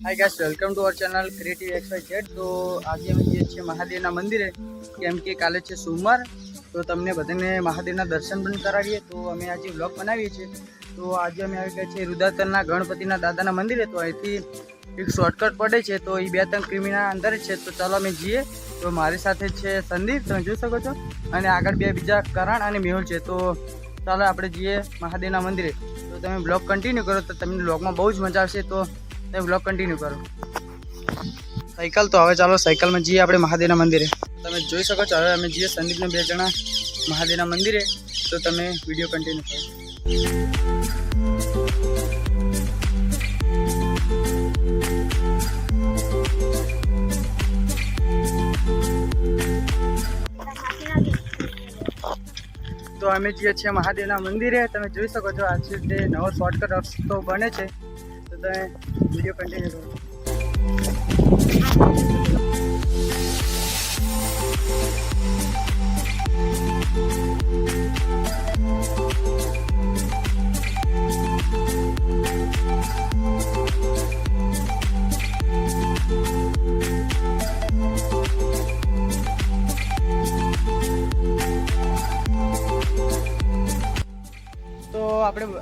Hi guys, welcome to our channel creative XYZ। તો આજે અમે જઈએ છીએ મહાદેવના મંદિરે, કેમ કે કાલે છે સોમવાર, તો તમને બધાને મહાદેવના દર્શન પણ કરાવીએ। તો અમે આજે વ્લોગ બનાવીએ છીએ। તો આજે અમે આવી ગયા છીએ રુદાતરના ગણપતિના દાદાના મંદિરે। તો અહીંથી એક શોર્ટકટ પડે છે, તો એ 2-3 કિમીના અંદર છે। તો ચાલો અમે જઈએ। તો મારી સાથે છે સંદીપ, તમે જોઈ શકો છો, અને આગળ બીજા કરણ અને મેહુલ છે। તો ચાલો આપણે જઈએ મહાદેવના મંદિરે। તો તમે બ્લોગ કન્ટિન્યુ કરો, તો તમને બ્લોગમાં બહુ જ મજા આવશે। તો તમે બ્લોગ કન્ટિન્યુ કરો। સાયકલ તો હવે ચાલો સાયકલમાં જઈએ આપણે મહાદેવના મંદિરે। તમે જોઈ શકો છો, હવે અમે જઈએ સંદીપને 2 જણા મહાદેવના મંદિરે। તો તમે વિડીયો કન્ટિન્યુ કરો। તો અમે જઈએ છીએ મહાદેવના મંદિરે। તમે જોઈ શકો છો, આ રીતે નવો શોર્ટકટ રસ્તો બને છે। તો તમે વિડીયો કન્ટિન્યુ કરો।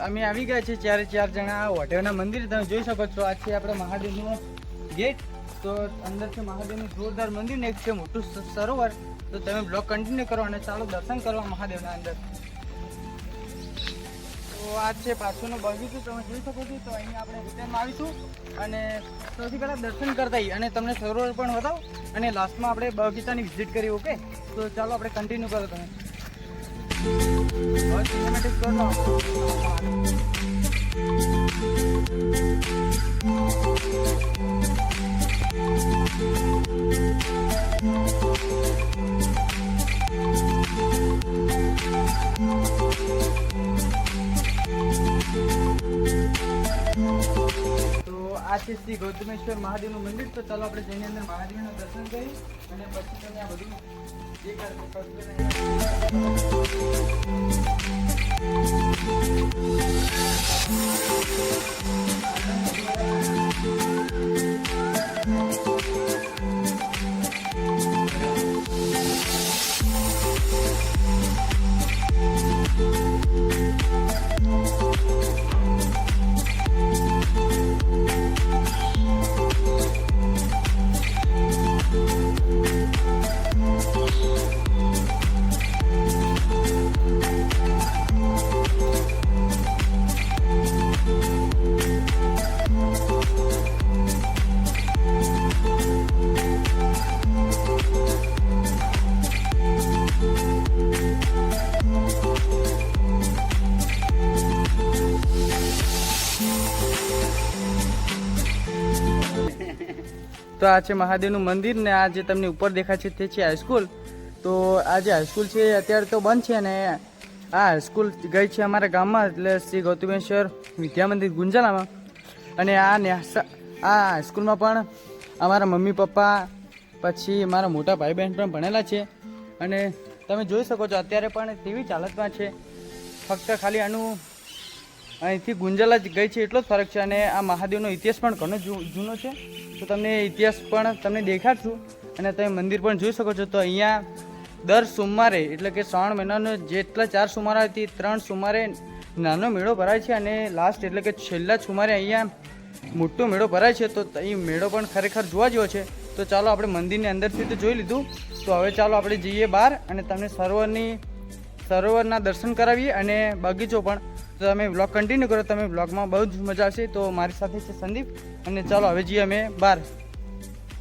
અમે આવી ગયા છીએ 4 જણા વઢેવના મંદિર। તમે જોઈ શકો છો, આ છે આપણે મહાદેવનો ગેટ। તો અંદર છે મહાદેવનું જોરદાર મંદિર ને એક છે મોટું સરોવર। તો તમે બ્લોગ કન્ટિન્યુ કરો અને ચાલો દર્શન કરવા મહાદેવના અંદર। તો આ છે પાછળનો બગીચો, તમે જોઈ શકો છો। તો અહીંયા આપણે રિટર્નમાં આવીશું અને સૌથી પહેલાં દર્શન કરતા અને તમને સરોવર પણ બતાવો, અને લાસ્ટમાં આપણે બગીચાની વિઝિટ કરી। ઓકે, તો ચાલો આપણે કન્ટિન્યુ કરો તમે। હવે સિનેમેટિક કરો। તો આ છે શ્રી ગૌતમેશ્વર મહાદેવનું મંદિર। તો ચાલો આપણે જઈને અંદર મહાદેવના દર્શન કરી અને પછી તમે આ બધું જે તો આ છે મહાદેવનું મંદિર ને આ જે તમને ઉપર દેખાય છે તે છે હાઈસ્કૂલ। તો આ જે હાઈસ્કૂલ છે અત્યારે તો બંધ છે, અને આ હાઈસ્કૂલ ગઈ છે અમારા ગામમાં, એટલે શ્રી ગૌતમેશ્વર વિદ્યા મંદિર ગુંજાલામાં। અને આ હાઈસ્કૂલમાં પણ અમારા મમ્મી પપ્પા પછી મારા મોટા ભાઈ બહેન પણ ભણેલા છે। અને તમે જોઈ શકો છો અત્યારે પણ તેવી જ હાલતમાં છે, ફક્ત ખાલી આનું અહીંથી ગુંજાલા જ ગઈ છે એટલો જ ફરક છે। અને આ મહાદેવનો ઇતિહાસ પણ ઘણો જૂનો છે, તો તમને ઇતિહાસ પણ તમને દેખાડશું અને તમે મંદિર પણ જોઈ શકો છો। તો અહીંયા દર સોમવારે, એટલે કે શ્રાવણ મહિનાનો જેટલા 4 સોમવાર હતી, 3 સોમવારે નાનો મેળો ભરાય છે, અને લાસ્ટ એટલે કે છેલ્લા સોમવારે અહીંયા મોટો મેળો ભરાય છે। તો એ મેળો પણ ખરેખર જોવા જેવો છે। તો ચાલો આપણે મંદિરની અંદરથી તો જોઈ લીધું, તો હવે ચાલો આપણે જઈએ બહાર અને તમને સરોવરના દર્શન કરાવીએ અને બગીચો પણ। તો તમે બ્લોગ કન્ટિન્યુ કરો, તમે બ્લોગમાં બહુ જ મજા આવશે। તો મારી સાથે છે સંદીપ, અને ચાલો હવે જઈએ અમે બહાર।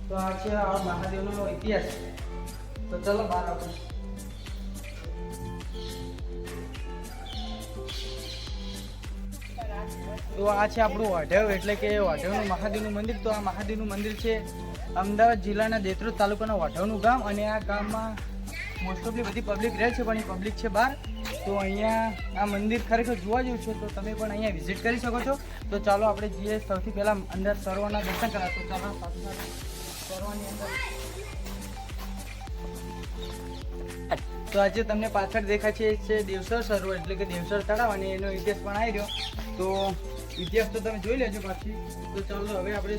તો આ છે આ મહાદેવનો ઇતિહાસ। તો ચાલો બહાર આપણે। તો આ છે આપણું વઢેવ, એટલે કે વઢેવનું મહાદેવનું મંદિર। તો આ મહાદેવનું મંદિર છે અમદાવાદ જિલ્લાના દેત્રોડ તાલુકાના વઢેવનું ગામ, અને આ ગામમાં મોસ્ટ ઓફલી બધી પબ્લિક રહે છે, પણ એ પબ્લિક છે બહાર। તો અહીંયા આ મંદિર ખરેખર જોવા જેવું છે, તો તમે પણ અહીંયા વિઝિટ કરી શકો છો। તો ચાલો આપણે જઈએ સૌથી પહેલાં અંદર સરોવરના દર્શન કરવા। તો ચાલો સરોવરની અંદર તો આજે તમને પાછળ દેખાય છે દેવસર સરોવર એટલે કે દેવસર તળાવ અને એનો ઇતિહાસ પણ આવી રહ્યો. તો ઇતિહાસ તો તમે જોઈ લેજો પાછી. તો ચાલો હવે આપણે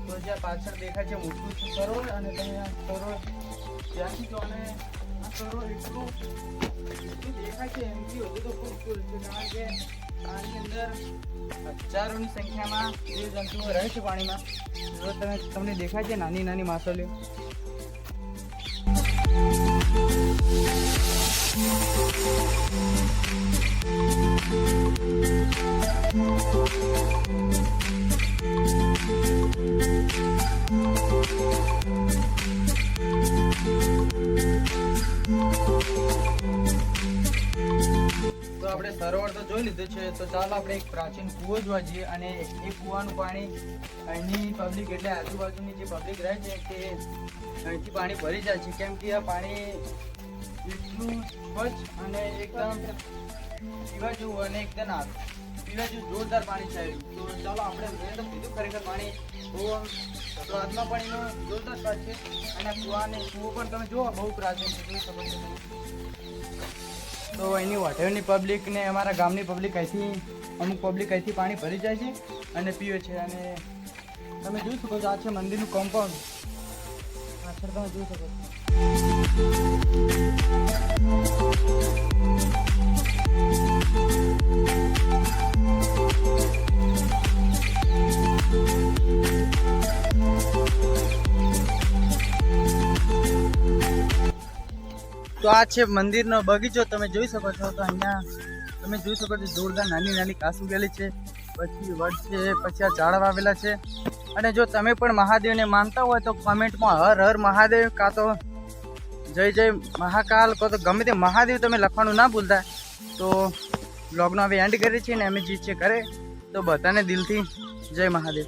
તો જ્યાં પાછળ દેખાય છે મોટું સરોવર અને તમે આ સરોવર ત્યાંથી જો અને આ સરોવર એટલું દેખાય છે એમથી વધુ તો ખૂબ છે કારણ કે આની અંદર હજારોની સંખ્યામાં જીવજંતુઓ રહે છે પાણીમાં. જો તમને દેખાય છે નાની નાની માછલીઓ. તો આપણે સરોવર તો જોઈ લીધું છે. તો ચાલો આપણે એક પ્રાચીન કૂવો જોવા જઈએ અને એ કૂવાનું પાણી અહીંની પબ્લિક એટલે આજુબાજુની જે પબ્લિક રહે છે તે અહીંથી પાણી ભરી જાય છે કેમ કે આ પાણી એટલું સ્વચ્છ અને એકદમ પીવા જેવું અને એકદમ પીવા જેવું જોરદાર પાણી છે. તો ચાલો આપણે મેં તો કીધું ખરેખર પાણી બહુ સ્વાદમાં પણ એનો જોરદાર સ્વાદ છે અને કૂવો પણ તમે જુઓ બહુ પ્રાચીન છે, જોઈ શકો છો તમે. તો અહીંની હોટેલની પબ્લિક ને અમારા ગામની પબ્લિક અહીંથી અમુક પબ્લિક અહીંથી પાણી ભરી જાય છે અને પીવે છે. અને તમે જોઈ શકો છો આ છે મંદિરનું કમ્પાઉન્ડ. પાછળ તમે જોઈ શકો છો. તો આ છે મંદિરનો બગીચો. તમે જોઈ શકો છો. તો અહીંયા તમે જોઈ શકો છો જોરદાર નાની નાની ઘાસ ઉગેલી છે, પછી વડ છે, પછી આ ઝાડ વાવેલા છે. અને જો તમે પણ મહાદેવને માનતા હોય તો કોમેન્ટમાં હર હર મહાદેવ કાં તો જય જય મહાકાલ કાં તો ગમે તે મહાદેવ તમે લખવાનું ના ભૂલતા. તો બ્લોગનો હવે એન્ડ કરીએ છીએ ને અમે જે છે કરે તો બધાને દિલથી જય મહાદેવ.